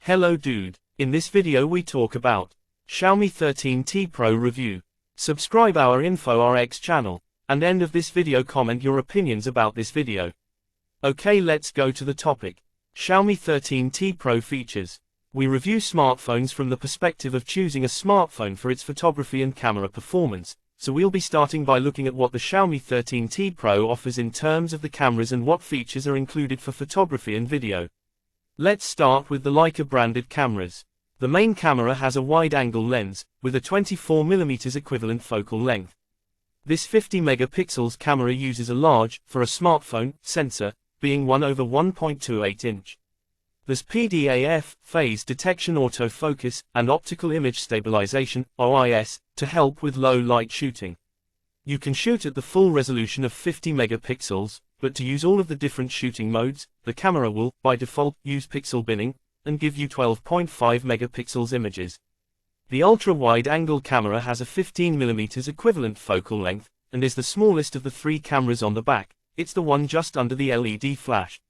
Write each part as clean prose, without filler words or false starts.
Hello dude, in this video we talk about Xiaomi 13T Pro review. Subscribe our InfoRx channel, and end of this video comment your opinions about this video. Okay, let's go to the topic. Xiaomi 13T Pro features. We review smartphones from the perspective of choosing a smartphone for its photography and camera performance, so we'll be starting by looking at what the Xiaomi 13T Pro offers in terms of the cameras and what features are included for photography and video. Let's start with the Leica branded cameras. The main camera has a wide-angle lens, with a 24mm equivalent focal length. This 50 megapixels camera uses a large, for a smartphone, sensor, being 1/1.28 inch. There's PDAF, phase detection autofocus, and optical image stabilization, OIS, to help with low light shooting. You can shoot at the full resolution of 50 megapixels, but to use all of the different shooting modes, the camera will, by default, use pixel binning, and give you 12.5 megapixels images. The ultra-wide-angle camera has a 15mm equivalent focal length, and is the smallest of the three cameras on the back. It's the one just under the LED flash.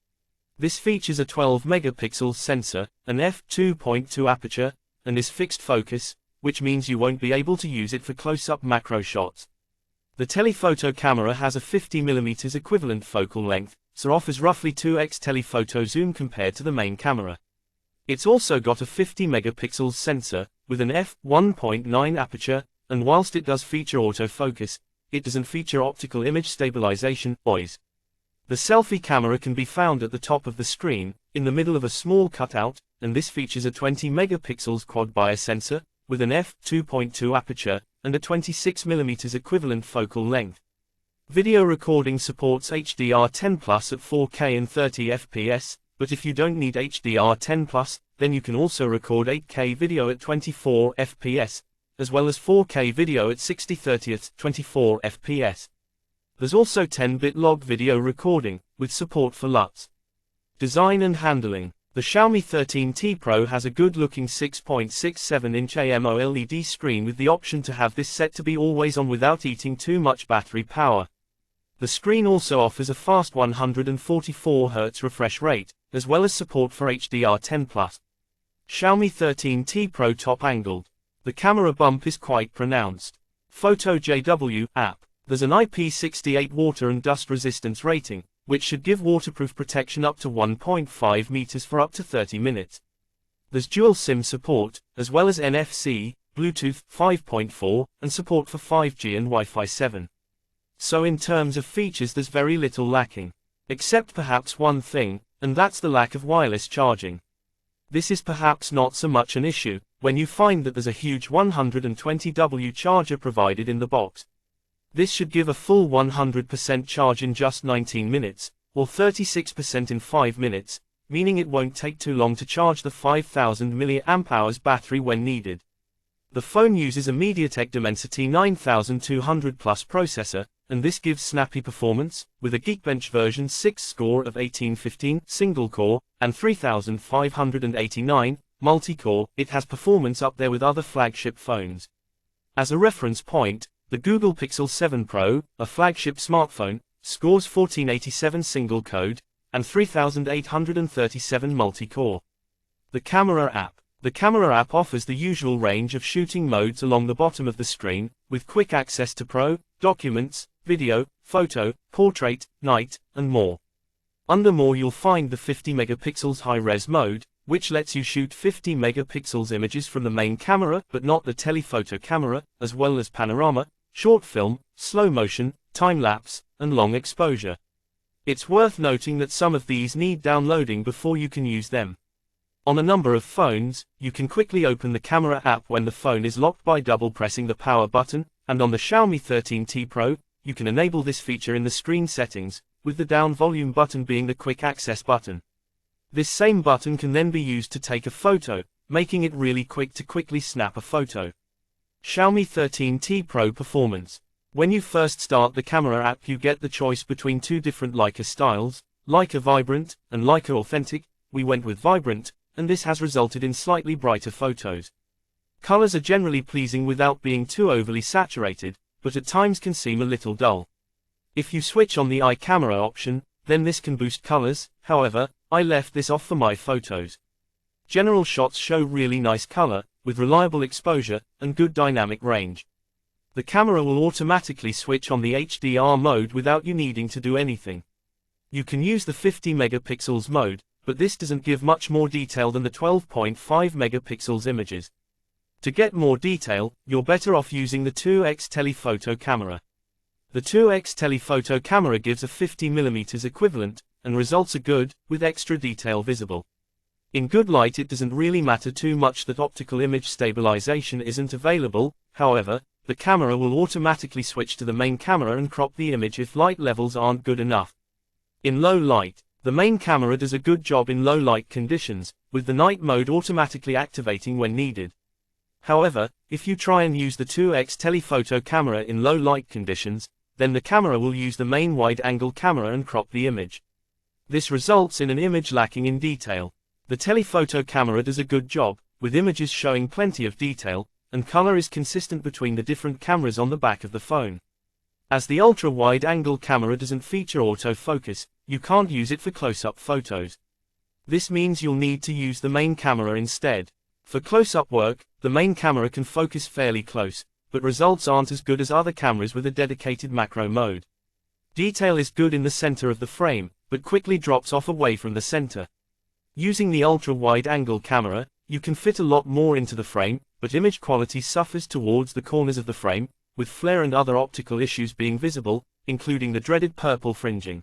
This features a 12 megapixel sensor, an f2.2 aperture, and is fixed focus, which means you won't be able to use it for close-up macro shots. The telephoto camera has a 50mm equivalent focal length, so offers roughly 2x telephoto zoom compared to the main camera. It's also got a 50 megapixel sensor, with an f1.9 aperture, and whilst it does feature autofocus, it doesn't feature optical image stabilization, OIS. The selfie camera can be found at the top of the screen, in the middle of a small cutout, and this features a 20 megapixels quad biosensor, with an f2.2 aperture, and a 26mm equivalent focal length. Video recording supports HDR10+ at 4K and 30 fps, but if you don't need HDR10+, then you can also record 8K video at 24 fps, as well as 4K video at 60/30 at 24 fps. There's also 10-bit log video recording, with support for LUTs. Design and handling. The Xiaomi 13T Pro has a good-looking 6.67-inch AMOLED screen with the option to have this set to be always on without eating too much battery power. The screen also offers a fast 144Hz refresh rate, as well as support for HDR10+. Xiaomi 13T Pro top-angled. The camera bump is quite pronounced. Photo JW app. There's an IP68 water and dust resistance rating, which should give waterproof protection up to 1.5 meters for up to 30 minutes. There's dual SIM support, as well as NFC, Bluetooth 5.4, and support for 5G and Wi-Fi 7. So in terms of features there's very little lacking. Except perhaps one thing, and that's the lack of wireless charging. This is perhaps not so much an issue, when you find that there's a huge 120W charger provided in the box. This should give a full 100% charge in just 19 minutes, or 36% in 5 minutes, meaning it won't take too long to charge the 5000 mAh battery when needed. The phone uses a MediaTek Dimensity 9200 Plus processor, and this gives snappy performance, with a Geekbench version 6 score of 1815 single-core, and 3589 multi-core. It has performance up there with other flagship phones. As a reference point, the Google Pixel 7 Pro, a flagship smartphone, scores 1487 single-code, and 3837 multi-core. The Camera app. The Camera app offers the usual range of shooting modes along the bottom of the screen, with quick access to Pro, Documents, Video, Photo, Portrait, Night, and more. Under More you'll find the 50 megapixels high-res mode, which lets you shoot 50 megapixels images from the main camera but not the telephoto camera, as well as panorama, short film, slow motion, time-lapse, and long exposure. It's worth noting that some of these need downloading before you can use them. On a number of phones, you can quickly open the Camera app when the phone is locked by double-pressing the power button, and on the Xiaomi 13T Pro, you can enable this feature in the screen settings, with the down volume button being the quick access button. This same button can then be used to take a photo, making it really quick to quickly snap a photo. Xiaomi 13T Pro performance. When you first start the Camera app you get the choice between two different Leica styles, Leica Vibrant, and Leica Authentic. We went with Vibrant, and this has resulted in slightly brighter photos. Colors are generally pleasing without being too overly saturated, but at times can seem a little dull. If you switch on the Eye Camera option, then this can boost colors. However, I left this off for my photos. General shots show really nice color, with reliable exposure, and good dynamic range. The camera will automatically switch on the HDR mode without you needing to do anything. You can use the 50 megapixels mode, but this doesn't give much more detail than the 12.5 megapixels images. To get more detail, you're better off using the 2x telephoto camera. The 2x telephoto camera gives a 50mm equivalent, and results are good, with extra detail visible. In good light it doesn't really matter too much that optical image stabilization isn't available, however, the camera will automatically switch to the main camera and crop the image if light levels aren't good enough. In low light, the main camera does a good job in low light conditions, with the night mode automatically activating when needed. However, if you try and use the 2x telephoto camera in low light conditions, then the camera will use the main wide-angle camera and crop the image. This results in an image lacking in detail. The telephoto camera does a good job, with images showing plenty of detail, and color is consistent between the different cameras on the back of the phone. As the ultra-wide-angle camera doesn't feature autofocus, you can't use it for close-up photos. This means you'll need to use the main camera instead. For close-up work, the main camera can focus fairly close, but results aren't as good as other cameras with a dedicated macro mode. Detail is good in the center of the frame, but quickly drops off away from the center. Using the ultra-wide-angle camera, you can fit a lot more into the frame, but image quality suffers towards the corners of the frame, with flare and other optical issues being visible, including the dreaded purple fringing.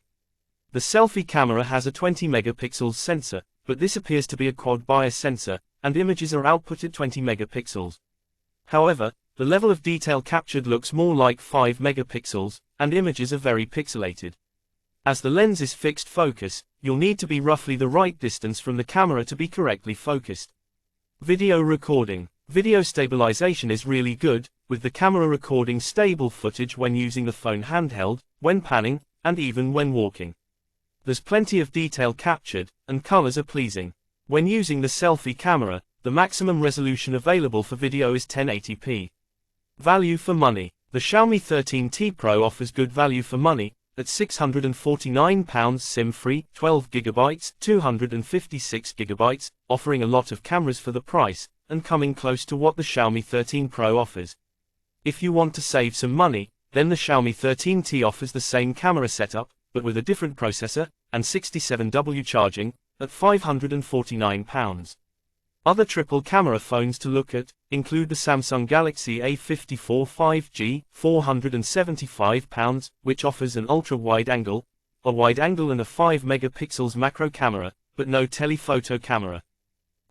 The selfie camera has a 20 megapixels sensor, but this appears to be a quad bias sensor, and images are output at 20 megapixels. However, the level of detail captured looks more like 5 megapixels, and images are very pixelated. As the lens is fixed focus, you'll need to be roughly the right distance from the camera to be correctly focused. Video recording. Video stabilization is really good, with the camera recording stable footage when using the phone handheld, when panning, and even when walking. There's plenty of detail captured, and colors are pleasing. When using the selfie camera, the maximum resolution available for video is 1080p. Value for money. The Xiaomi 13T Pro offers good value for money, at £649 SIM-free, 12GB, 256GB, offering a lot of cameras for the price, and coming close to what the Xiaomi 13 Pro offers. If you want to save some money, then the Xiaomi 13T offers the same camera setup, but with a different processor, and 67W charging, at £549. Other triple camera phones to look at include the Samsung Galaxy A54 5G, £475, which offers an ultra-wide-angle, a wide-angle and a 5 megapixels macro camera, but no telephoto camera.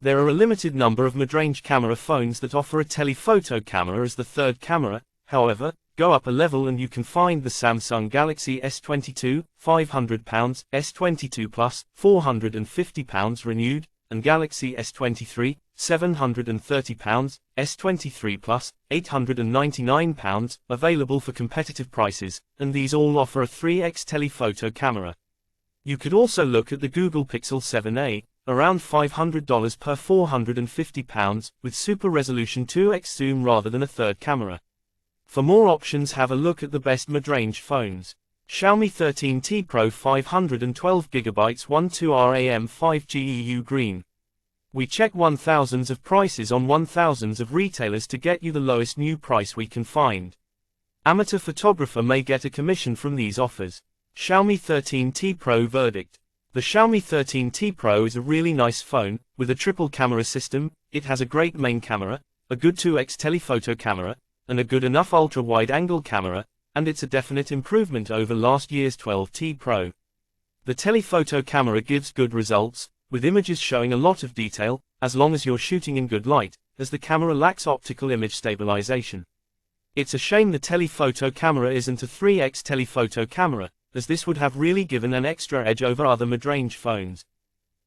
There are a limited number of mid-range camera phones that offer a telephoto camera as the third camera, however, go up a level and you can find the Samsung Galaxy S22, £500, S22 Plus, £450 renewed, and Galaxy S23, £730, S23 Plus, £899, available for competitive prices, and these all offer a 3x telephoto camera. You could also look at the Google Pixel 7a, around $500 per £450, with super resolution 2x zoom rather than a third camera. For more options, have a look at the best mid-range phones. Xiaomi 13T Pro 512GB 12RAM 5G EU Green. We check 1000s of prices on 1000s of retailers to get you the lowest new price we can find. Amateur photographer may get a commission from these offers. Xiaomi 13T Pro verdict. The Xiaomi 13T Pro is a really nice phone, with a triple camera system. It has a great main camera, a good 2x telephoto camera, and a good enough ultra-wide-angle camera, and it's a definite improvement over last year's 12T Pro. The telephoto camera gives good results, with images showing a lot of detail, as long as you're shooting in good light, as the camera lacks optical image stabilization. It's a shame the telephoto camera isn't a 3x telephoto camera, as this would have really given an extra edge over other mid-range phones.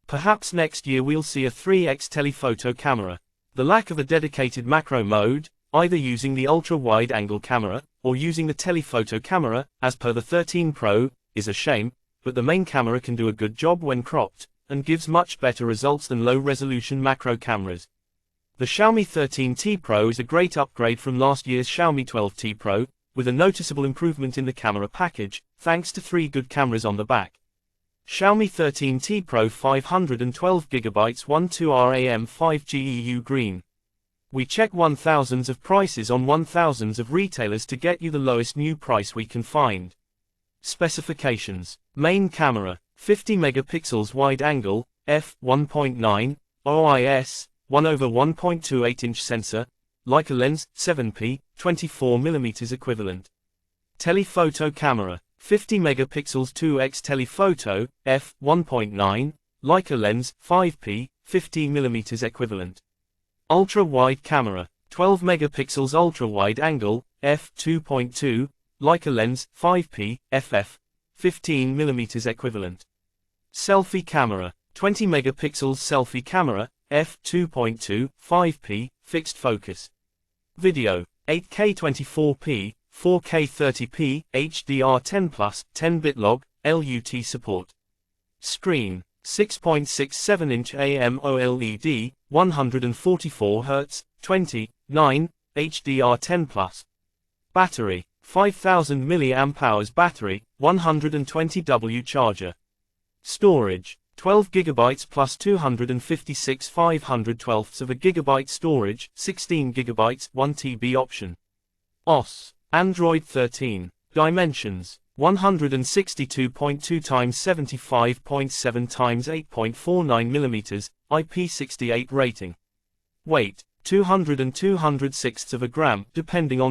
Perhaps next year we'll see a 3x telephoto camera. The lack of a dedicated macro mode, either using the ultra-wide-angle camera, or using the telephoto camera, as per the 13 Pro, is a shame, but the main camera can do a good job when cropped, and gives much better results than low-resolution macro cameras. The Xiaomi 13T Pro is a great upgrade from last year's Xiaomi 12T Pro, with a noticeable improvement in the camera package, thanks to 3 good cameras on the back. Xiaomi 13T Pro 512GB 12RAM 5G EU Green. We check 1000s of prices on 1000s of retailers to get you the lowest new price we can find. Specifications. Main camera, 50 megapixels wide angle, f1.9, OIS, 1/1.28-inch sensor, Leica lens, 7p, 24mm equivalent. Telephoto camera, 50 megapixels 2x telephoto, f1.9, Leica lens, 5p, 15mm equivalent. Ultra-wide camera, 12 megapixels ultra-wide angle, f2.2, Leica lens, 5p, ff, 15mm equivalent. Selfie camera, 20 megapixels selfie camera, f2.2, 5p, fixed focus. Video, 8K 24p, 4K 30p, HDR10+, 10-bit log, LUT support. Screen, 6.67-inch AMOLED, 144Hz, 20:9, HDR10+. Battery, 5000 mAh battery, 120W charger. Storage, 12 GB plus 256 512ths of a gigabyte storage, 16 GB 1 TB option. OS, Android 13. Dimensions, 162.2 x 75.7 x 8.49 mm, IP68 rating. Weight, 200 and 206ths of a gram, depending on